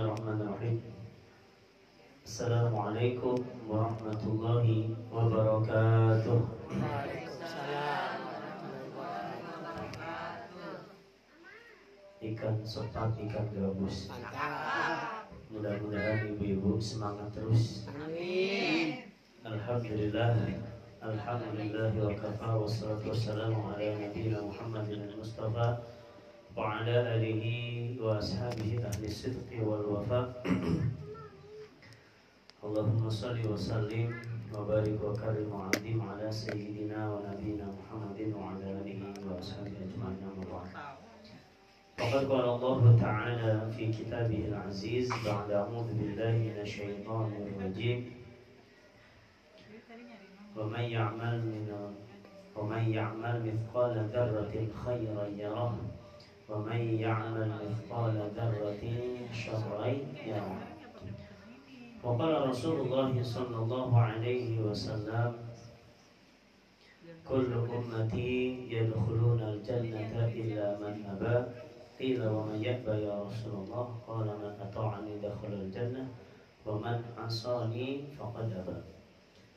Bismillahirrahmanirrahim. Assalamualaikum warahmatullahi wabarakatuh. Waalaikumsalam. Ikan sepat, ikan gabus. Mudah-mudahan ibu-ibu semangat terus. Amin. Alhamdulillah. Alhamdulillah wa kafa wassalatu wassalamu ala nabiyina Muhammadin al-Mustafa wa ala alihi wa ashabihi ahli sidqi wal wafa. Allahumma salli wa sallim wa barik wa karim wa adim ala sayyidina wa nabiyina Muhammadin wa ala alihi wa ashabihi ajma'in amma ba'd. Faqad qala Allah ta'ala fi kitabihil aziz ba'da a'udzu billahi minasy syaithanir rajim. ومن يعمل مثقال ذرة خيرا يره ومن يعمل مثقال ذرة شرا يره. وقال رسول الله صلى الله عليه وسلم كل أمتي يدخلون الجنة إلا من أبى قيل ومن يأبى يا رسول الله قال من أطاعني دخل الجنة ومن عصاني فقد أبى.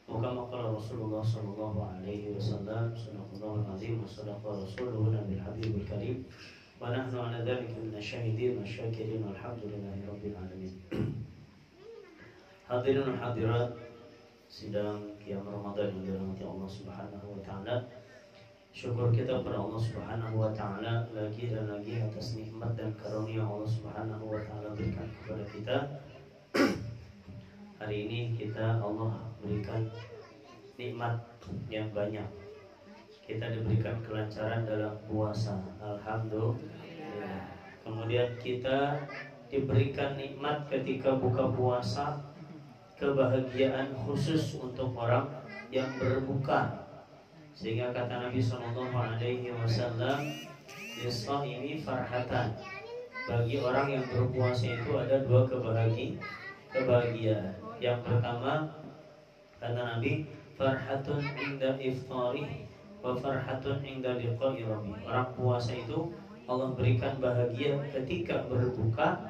Maka Rasulullah sallallahu alaihi wasallam sadaqallahu azim wa sadaqa rasuluhu nabil habibul karim wa nahnu ala dzalika minasyahidin wasyakirin walhamdulillahi rabbil alamin. Hadirin hadirat sidang qiyam Ramadan yang dirahmati Allah Subhanahu wa taala. Syukur kita kepada Allah Subhanahu wa taala lagi dan lagi atas nikmat dan karunia Allah Subhanahu wa taala berikan kepada kita. Hari ini Allah berikan nikmat yang banyak. Kita diberikan kelancaran dalam puasa, alhamdulillah. Kemudian kita diberikan nikmat ketika buka puasa, kebahagiaan khusus untuk orang yang berbuka. Sehingga kata Nabi sallallahu alaihi wasallam, "Lis-shaimi farhatan." Bagi orang yang berpuasa itu ada dua kebahagiaan. Yang pertama kata Nabi, farhatun inda iftarih wa farhatun inda liqa'i rabbih. Orang puasa itu Allah berikan bahagia ketika berbuka,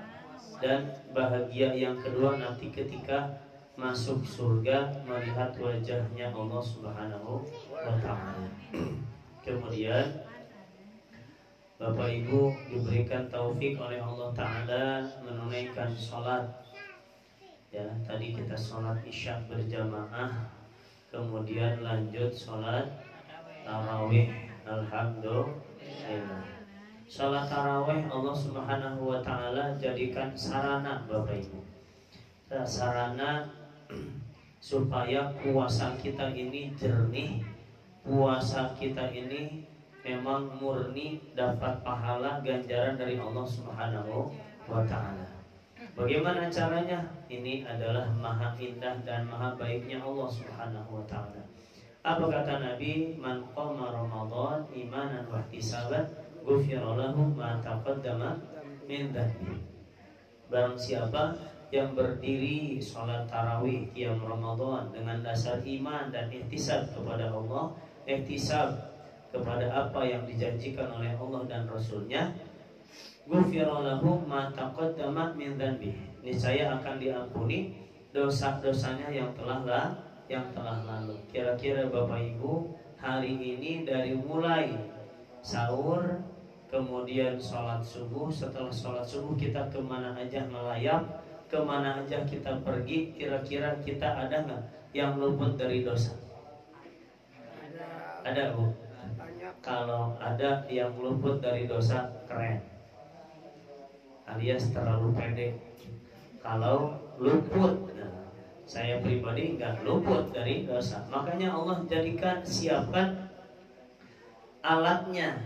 dan bahagia yang kedua nanti ketika masuk surga melihat wajahnya Allah Subhanahu wa taala. Kemudian Bapak Ibu diberikan taufik oleh Allah taala menunaikan salat. Ya, tadi kita sholat isya berjamaah, kemudian lanjut sholat tarawih. Alhamdulillah. Sholat tarawih Allah Subhanahu wa taala jadikan sarana Bapak Ibu. Sarana supaya puasa kita ini jernih, puasa kita ini memang murni dapat pahala ganjaran dari Allah Subhanahu wa taala. Bagaimana caranya? Ini adalah maha indah dan maha baiknya Allah Subhanahu wa taala. Apa kata Nabi? Man qama Ramadan imanan wa ihtisaban ghufira lahu ma taqaddama min dhanbi. Barang siapa yang berdiri salat tarawih qiyam Ramadan dengan dasar iman dan ihtisab kepada Allah, ihtisab kepada apa yang dijanjikan oleh Allah dan Rasulnya, ghufira lahu ma taqaddama min dhanbi. Niscaya akan diampuni dosa-dosanya yang telah lalu. Kira-kira Bapak Ibu, hari ini dari mulai sahur, kemudian sholat subuh, setelah sholat subuh kita kemana aja melayap, kemana aja kita pergi, kira-kira kita ada nggak yang luput dari dosa? Ada Bu? Kalau ada yang luput dari dosa, keren. Alias terlalu pendek. Kalau luput, nah, saya pribadi nggak luput dari dosa. Makanya Allah siapkan alatnya.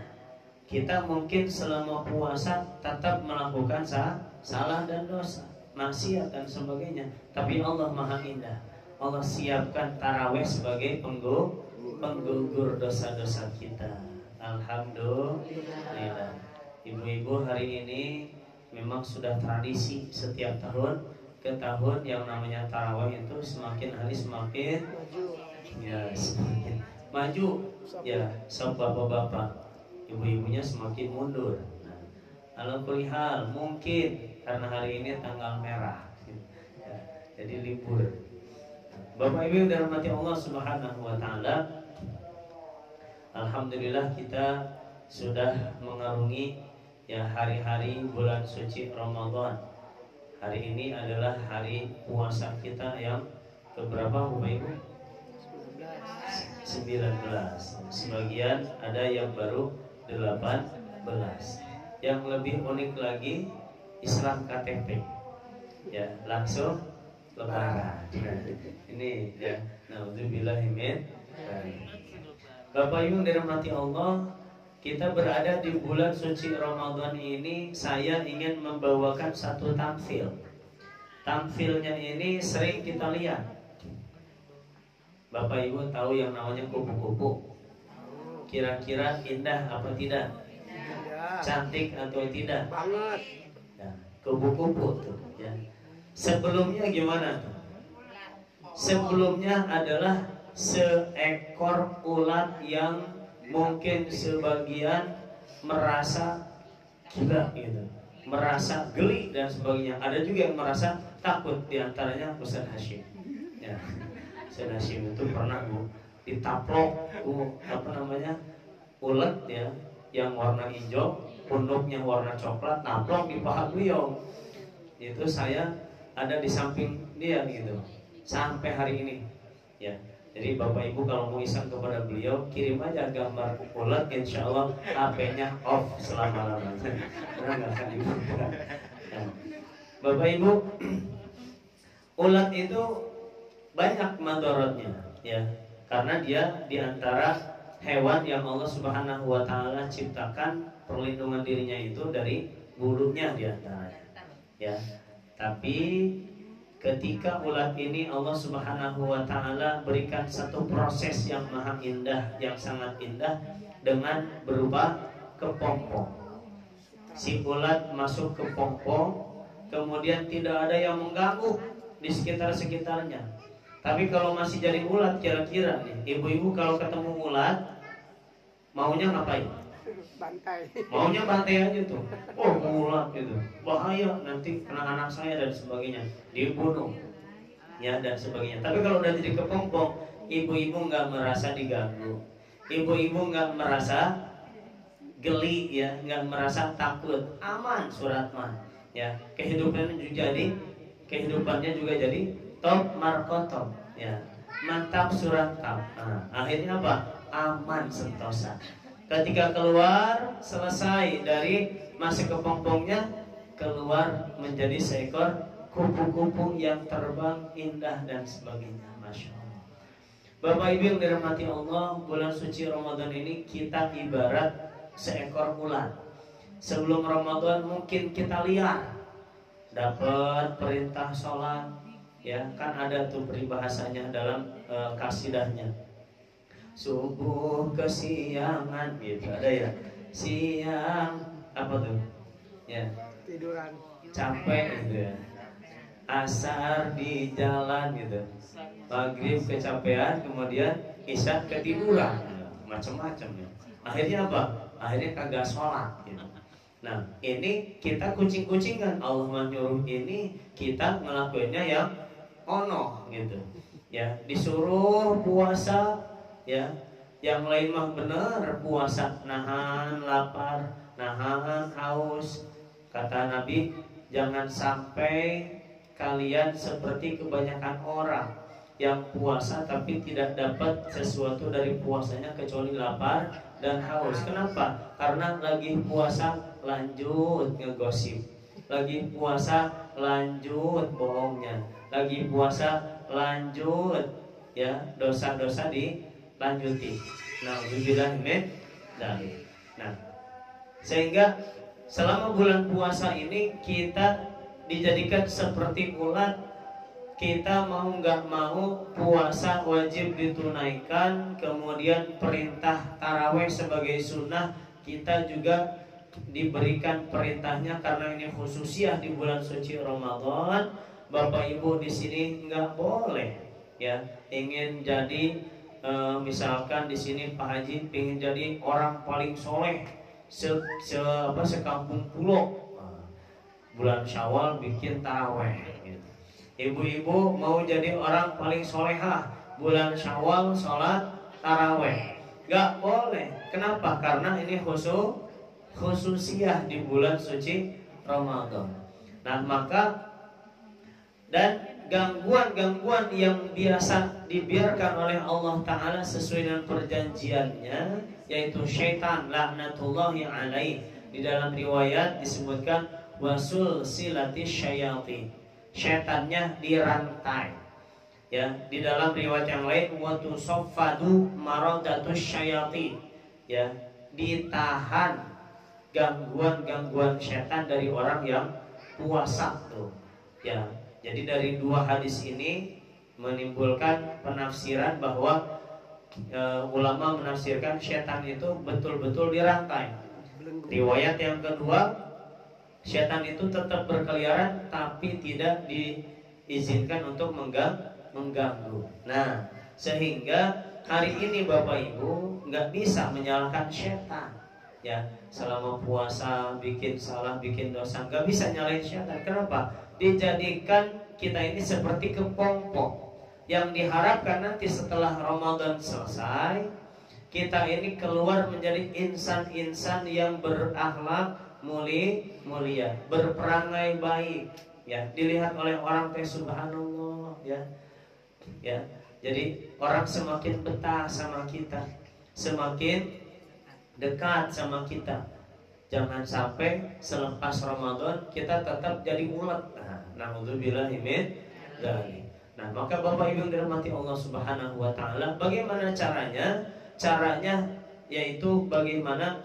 Kita mungkin selama puasa tetap melakukan salah dan dosa, maksiat dan sebagainya. Tapi Allah maha indah. Allah siapkan tarawih sebagai penggugur dosa-dosa kita. Alhamdulillah. Ibu-ibu, hari ini memang sudah tradisi setiap tahun ke tahun yang namanya tarawih itu semakin hari semakin maju ya, bapak-bapak, ibu-ibunya semakin mundur. Nah, Ala kulli hal mungkin karena hari ini tanggal merah, ya, jadi libur. Bapak Ibu yang dirahmati Allah Subhanahu wa taala, alhamdulillah kita sudah mengarungi ya hari-hari bulan suci Ramadan. Hari ini adalah hari puasa kita yang keberapa Bapak Ibu? 19. Sebagian ada yang baru 18. Yang lebih unik lagi Islam KTP. Ya, langsung lebaran. Ini ya, naudzubillah min. Bapak Ibu dirahmati Allah, kita berada di bulan suci Ramadan ini. Saya ingin membawakan satu tampil. Tampilnya ini sering kita lihat. Bapak Ibu tahu yang namanya kupu-kupu? Kira-kira indah apa tidak? Cantik atau tidak? Banget. Nah, kupu-kupu tuh ya. Sebelumnya gimana tuh? Sebelumnya adalah seekor ulat yang mungkin sebagian merasa gila gitu, merasa geli dan sebagainya. Ada juga yang merasa takut, diantaranya Ustaz Hashim. Ya, Ustaz Hashim itu pernah ditaplok ulat ya, yang warna hijau, punduknya warna coklat, naplok di paha beliau. Itu saya ada di samping dia gitu sampai hari ini ya. Jadi Bapak Ibu kalau mau iseng kepada beliau, kirim aja gambar ulat, insya Allah HP-nya off selama-lamanya. Karena nggak akan dibuka. Nah, Bapak Ibu, ulat itu banyak madorotnya ya, karena dia diantara hewan yang Allah Subhanahu wa taala ciptakan perlindungan dirinya itu dari bulunya diantaranya. Ya. Tapi ketika ulat ini Allah Subhanahu wa taala berikan satu proses yang maha indah, yang sangat indah dengan berupa kepompong. Si ulat masuk ke pompong, kemudian tidak ada yang mengganggu di sekitar-sekitarnya. Tapi kalau masih jadi ulat, kira-kira nih, ibu-ibu kalau ketemu ulat maunya ngapain? Bantai. Maunya bantai aja tuh. Oh, ulat gitu. Bahaya, nanti kena anak saya dan sebagainya, dibunuh. Ya, dan sebagainya. Tapi kalau udah jadi kepompong, ibu-ibu nggak merasa diganggu. Ibu-ibu nggak merasa geli ya, nggak merasa takut. Aman surat mah. Ya, kehidupannya juga jadi top markotop ya. Mantap surat top. Nah, akhirnya apa? Aman sentosa. Ketika keluar, selesai dari masuk ke pompongnya, keluar menjadi seekor kupu-kupu yang terbang indah dan sebagainya. Masya Allah. Bapak Ibu yang dirahmati Allah, bulan suci Ramadan ini kita ibarat seekor ulat. Sebelum Ramadan mungkin kita liar, dapat perintah sholat, ya kan ada tuh peribahasanya dalam kasidahnya. Subuh kesiangan gitu ada ya. Siang apa tuh? Ya. Tiduran. Capek gitu ya. Asar di jalan gitu. Maghrib kecapean, kemudian isya ketiduran. Macam-macam ya. Akhirnya apa? Akhirnya kagak sholat gitu. Nah, ini kita kucing-kucingan. Allah menyuruh ini, kita ngelakuinnya yang ono gitu. Ya, disuruh puasa ya, yang lain mah bener puasa, nahan lapar, nahan haus. Kata Nabi, jangan sampai kalian seperti kebanyakan orang yang puasa tapi tidak dapat sesuatu dari puasanya kecuali lapar dan haus. Kenapa? Karena lagi puasa lanjut ngegosip, lagi puasa lanjut bohongnya, lagi puasa lanjut ya dosa-dosa dilanjuti. Nah, sehingga selama bulan puasa ini kita dijadikan seperti ulat. Kita mau nggak mau puasa wajib ditunaikan, kemudian perintah taraweh sebagai sunnah kita juga diberikan perintahnya karena ini khususiyah di bulan suci Ramadan. Bapak Ibu di sini nggak boleh ya ingin jadi misalkan di sini Pak Haji ingin jadi orang paling soleh sekampung pulau. Bulan Syawal bikin taraweh gitu. Ibu-ibu mau jadi orang paling solehah, bulan Syawal sholat taraweh. Gak boleh. Kenapa? Karena ini khususiyah di bulan suci Ramadan. Nah maka dan gangguan-gangguan yang biasa dibiarkan oleh Allah Ta'ala sesuai dengan perjanjiannya, yaitu syaitan laknatullahi alaih. Di dalam riwayat disebutkan wasul silati syayatin, syaitannya dirantai. Ya, di dalam riwayat yang lain watu soffadu maradatus syayatin, ya, ditahan gangguan-gangguan syaitan dari orang yang puasa tuh. Ya, jadi dari dua hadis ini menimbulkan penafsiran bahwa ulama menafsirkan syaitan itu betul-betul dirantai. Riwayat yang kedua, syaitan itu tetap berkeliaran tapi tidak diizinkan untuk mengganggu. Nah, sehingga hari ini Bapak Ibu nggak bisa menyalahkan syaitan. Ya, selama puasa bikin salah, bikin dosa, nggak bisa nyalahin syaitan. Kenapa? Dijadikan kita ini seperti kepompong yang diharapkan nanti setelah Ramadan selesai, kita ini keluar menjadi insan-insan yang berakhlak mulia, berperangai baik. Ya, dilihat oleh orang teh subhanallah, ya. Ya, jadi orang semakin betah sama kita, semakin dekat sama kita. Jangan sampai selepas Ramadan kita tetap jadi ulet. Na'udzubillah min dzalik. Nah, maka Bapak Ibu yang dirahmati Allah Subhanahu wa taala, bagaimana caranya? Caranya yaitu bagaimana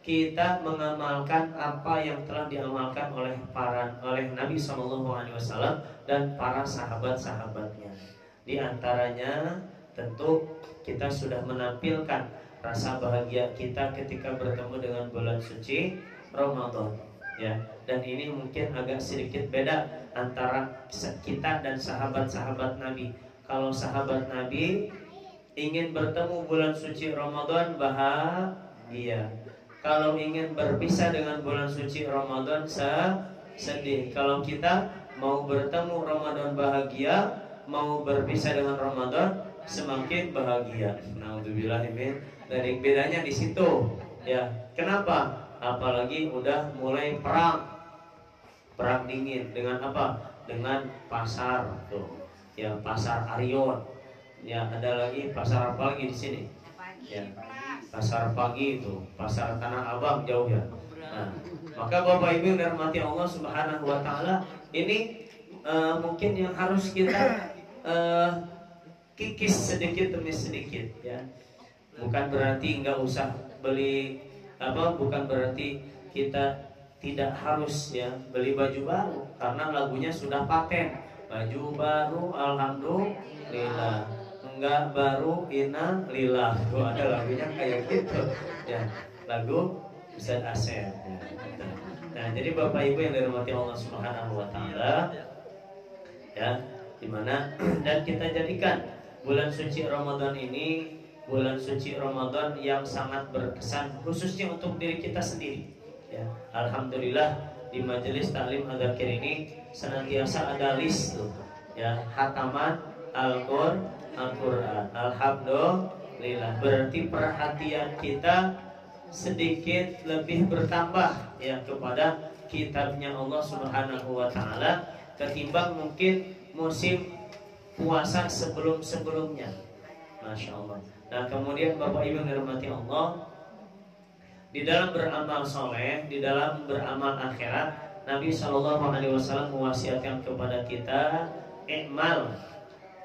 kita mengamalkan apa yang telah diamalkan oleh Nabi SAW dan para sahabat-sahabatnya. Di antaranya tentu kita sudah menampilkan rasa bahagia kita ketika bertemu dengan bulan suci Ramadan, ya. Dan ini mungkin agak sedikit beda antara kita dan sahabat-sahabat Nabi. Kalau sahabat Nabi ingin bertemu bulan suci Ramadan bahagia. Kalau ingin berpisah dengan bulan suci Ramadan sedih. Kalau kita mau bertemu Ramadan bahagia, mau berpisah dengan Ramadan semakin bahagia. Naudzubillah min dzalik. Bedanya di situ, ya. Kenapa? Apalagi udah mulai perang dingin dengan apa? Dengan pasar tuh, ya, pasar Arion. Ya, ada lagi pasar apa lagi di sini? Ya, pasar pagi itu, pasar Tanah Abang jauh ya. Nah, maka Bapak Ibu yang dirahmati Allah Subhanahu wa taala, ini mungkin yang harus kita kikis sedikit demi sedikit, ya. Bukan berarti nggak usah beli bukan berarti kita tidak harus, ya, beli baju baru karena lagunya sudah paten. Baju baru alhamdulillah, enggak baru inna lillah. Tuh ada lagunya kayak gitu, ya, lagu Ustaz Asep, ya. Nah, jadi Bapak Ibu yang dirahmati Allah Subhanahu wa taala, ya, dimana dan kita jadikan bulan suci Ramadan ini bulan suci Ramadan yang sangat berkesan khususnya untuk diri kita sendiri, ya. Alhamdulillah di majelis taklim adzakir ini senantiasa ada list tuh, ya, hataman Al-Qur'an. Alhamdulillah, berarti perhatian kita sedikit lebih bertambah, ya, kepada kitabnya Allah Subhanahu wa taala ketimbang mungkin musim puasa sebelum-sebelumnya. Masya Allah. Nah, kemudian Bapak Ibu yang dirahmati Allah, di dalam beramal soleh, di dalam beramal akhirat, Nabi SAW mewasiatkan kepada kita, i'mal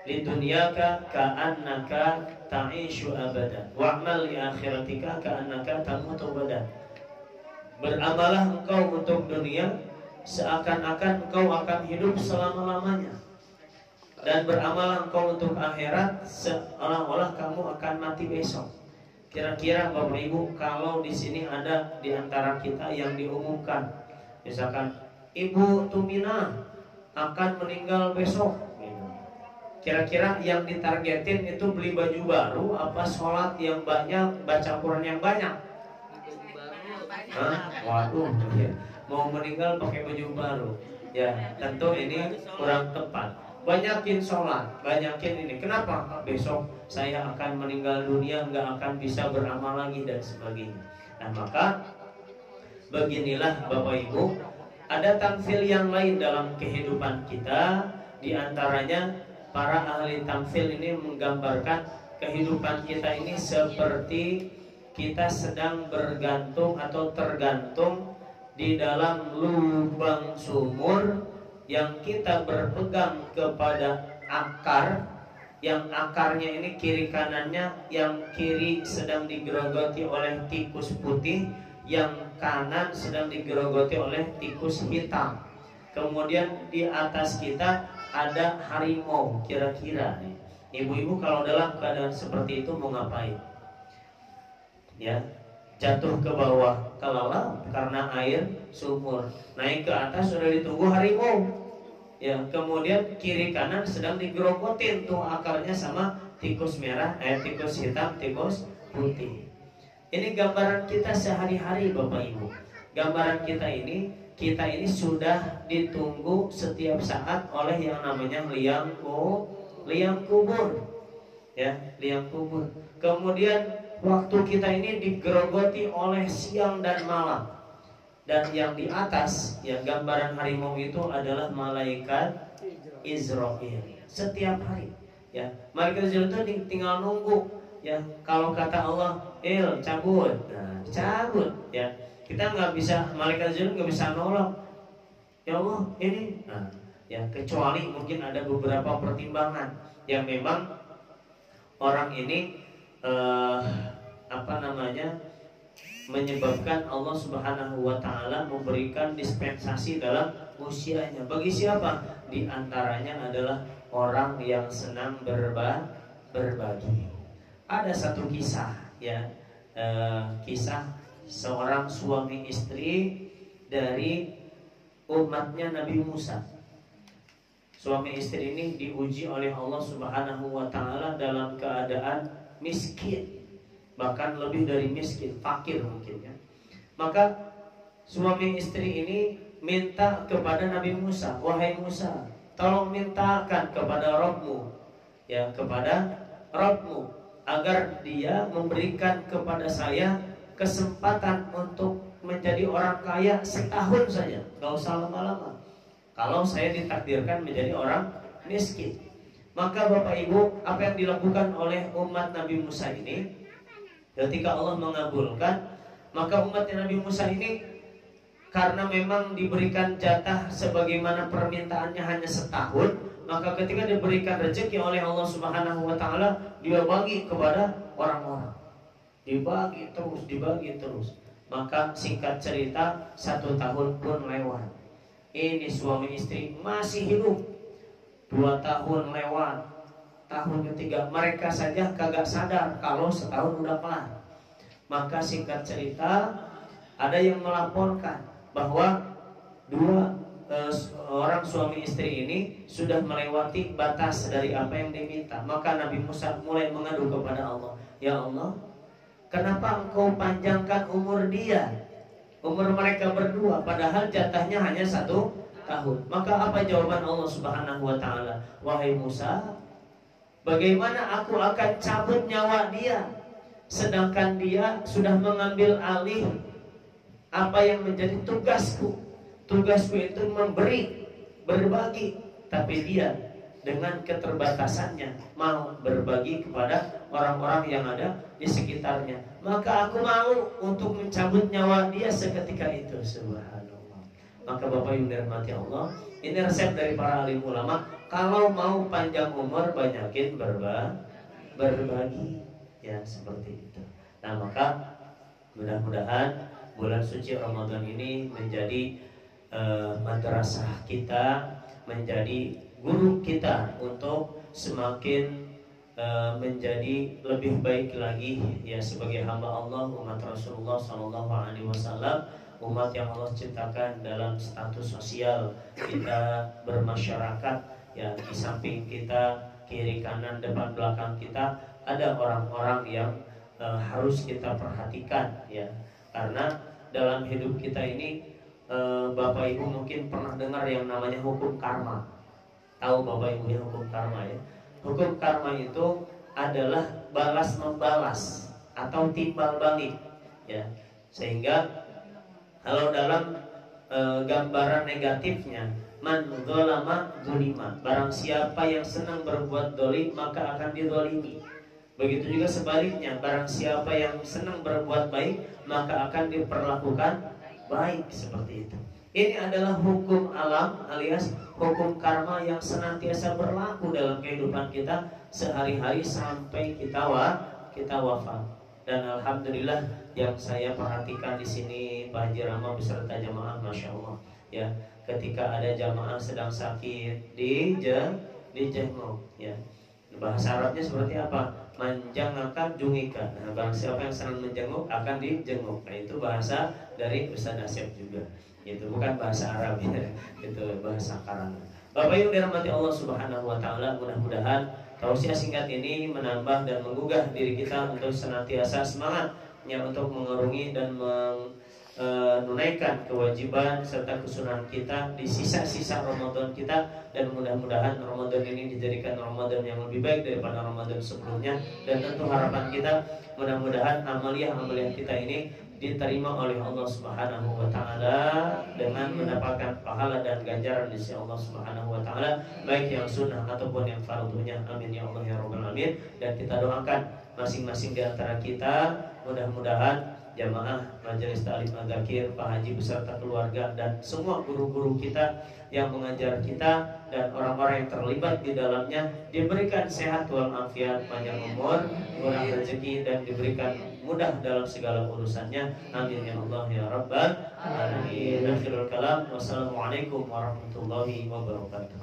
lidunyaka ka'annaka ta'ishu abadan wa'mal li akhiratika ka'annaka tamutu abadan. Beramalah engkau untuk dunia seakan-akan engkau akan hidup selama-lamanya, dan beramal engkau untuk akhirat seolah-olah kamu akan mati besok. Kira-kira Bapak Ibu, kalau di sini ada di antara kita yang diumumkan, misalkan Ibu Tumina akan meninggal besok, kira-kira yang ditargetin itu beli baju baru apa sholat yang banyak, baca Quran yang banyak? Hah? Waduh, ya. Mau meninggal pakai baju baru, ya tentu ini kurang tepat. Banyakin sholat, banyakin ini. Kenapa? Besok saya akan meninggal dunia, nggak akan bisa beramal lagi dan sebagainya. Nah maka beginilah Bapak Ibu, ada tamfil yang lain dalam kehidupan kita. Di antaranya para ahli tamfil ini menggambarkan kehidupan kita ini seperti kita sedang bergantung atau tergantung di dalam lubang sumur yang kita berpegang kepada akar, yang akarnya ini kiri kanannya, yang kiri sedang digerogoti oleh tikus putih, yang kanan sedang digerogoti oleh tikus hitam. Kemudian di atas kita ada harimau. Kira-kira nih, ibu-ibu kalau dalam keadaan seperti itu mau ngapain? Ya, jatuh ke bawah kelelap karena air sumur, naik ke atas sudah ditunggu harimau. Ya, kemudian kiri kanan sedang digerogotin tuh akarnya sama tikus merah, tikus hitam, tikus putih. Ini gambaran kita sehari-hari Bapak Ibu. Gambaran kita ini sudah ditunggu setiap saat oleh yang namanya liang kubur. Ya, liang kubur. Kemudian waktu kita ini digerogoti oleh siang dan malam. Dan yang di atas, ya gambaran harimau itu adalah malaikat Israel. Setiap hari, ya malaikat Israel itu tinggal nunggu. Ya kalau kata Allah, cabut, nah cabut. Ya kita nggak bisa, malaikat Israel nggak bisa nolak. Ya Allah ini, nah ya kecuali mungkin ada beberapa pertimbangan yang memang orang ini menyebabkan Allah Subhanahu wa Ta'ala memberikan dispensasi dalam usianya. Bagi siapa? Di antaranya adalah orang yang senang berbagi. Ada satu kisah, ya, kisah seorang suami istri dari umatnya Nabi Musa. Suami istri ini diuji oleh Allah Subhanahu wa Ta'ala dalam keadaan miskin, bahkan lebih dari miskin, fakir mungkin ya. Maka suami istri ini minta kepada Nabi Musa, wahai Musa, tolong mintakan kepada Rabbmu, ya kepada Rabbmu, agar dia memberikan kepada saya kesempatan untuk menjadi orang kaya setahun saja, gak usah lama-lama. Kalau saya ditakdirkan menjadi orang miskin. Maka Bapak Ibu, apa yang dilakukan oleh umat Nabi Musa ini? Ketika Allah mengabulkan, maka umat Nabi Musa ini karena memang diberikan jatah sebagaimana permintaannya hanya setahun, maka ketika diberikan rezeki oleh Allah Subhanahu wa Ta'ala, dia bagi kepada orang-orang, dibagi terus. Maka singkat cerita, 1 tahun pun lewat. Ini suami istri masih hidup. 2 tahun lewat. Tahun ketiga mereka saja kagak sadar kalau setahun udah kelar. Maka singkat cerita, ada yang melaporkan bahwa orang suami istri ini sudah melewati batas dari apa yang diminta. Maka Nabi Musa mulai mengadu kepada Allah, ya Allah, kenapa engkau panjangkan umur dia, umur mereka berdua, padahal jatahnya hanya 1 tahun. Maka apa jawaban Allah Subhanahu wa Ta'ala? Wahai Musa, bagaimana aku akan cabut nyawa dia, sedangkan dia sudah mengambil alih apa yang menjadi tugasku. Tugasku itu memberi, berbagi, tapi dia dengan keterbatasannya mau berbagi kepada orang-orang yang ada di sekitarnya. Maka aku mau untuk mencabut nyawa dia seketika itu. Subhanallah. Maka Bapak Ibu dirahmati Allah, ini resep dari para alim ulama. Kalau mau panjang umur, banyakin berbagi, ya seperti itu. Nah maka mudah-mudahan bulan suci Ramadan ini menjadi madrasah kita, menjadi guru kita untuk semakin menjadi lebih baik lagi, ya sebagai hamba Allah, umat Rasulullah SAW, umat yang Allah ciptakan dalam status sosial kita bermasyarakat. Ya, di samping kita, kiri kanan depan belakang kita ada orang-orang yang harus kita perhatikan, ya, karena dalam hidup kita ini, Bapak Ibu mungkin pernah dengar yang namanya hukum karma. Tahu Bapak Ibu ya hukum karma ya? Hukum karma itu adalah balas membalas atau timbal balik ya. Sehingga kalau dalam gambaran negatifnya, man dzalama dzulima, barang siapa yang senang berbuat dolim maka akan didolimi. Begitu juga sebaliknya, barang siapa yang senang berbuat baik maka akan diperlakukan baik, seperti itu. Ini adalah hukum alam alias hukum karma yang senantiasa berlaku dalam kehidupan kita sehari-hari sampai kita wafat. Dan alhamdulillah yang saya perhatikan di sini Pak Haji Rama beserta jamaah, masya Allah ya, ketika ada jamaah sedang sakit dijenguk ya. Bahasa Arabnya seperti apa? Manjangaka jungika. Nah, barang siapa yang senang menjenguk akan dijenguk. Nah, itu bahasa dari Ustaz Asep juga. Itu bukan bahasa Arab ya. Itu bahasa karangan. Bapak Ibu dirahmati Allah Subhanahu wa taala, mudah-mudahan tausiah singkat ini menambah dan menggugah diri kita untuk senantiasa semangatnya untuk mengarungi dan menunaikan kewajiban serta kesunahan kita di sisa-sisa Ramadan kita, dan mudah-mudahan Ramadan ini dijadikan Ramadan yang lebih baik daripada Ramadan sebelumnya. Dan tentu harapan kita mudah-mudahan amaliyah kita ini diterima oleh Allah Subhanahu wa taala dengan mendapatkan pahala dan ganjaran di sisi Allah Subhanahu wa taala, baik yang sunnah ataupun yang fardunya. Amin ya Allah ya rabbal alamin. Dan kita doakan masing-masing di antara kita, mudah-mudahan jamaah Majelis Ta'lim Al-Dzakir, Pak Haji beserta keluarga dan semua guru-guru kita yang mengajar kita dan orang-orang yang terlibat di dalamnya diberikan sehat walafiat, panjang umur, murah rezeki, dan diberikan mudah dalam segala urusannya. Amin ya Allah ya rabbal alamin. Akhirul kalam, wassalamualaikum warahmatullahi wabarakatuh.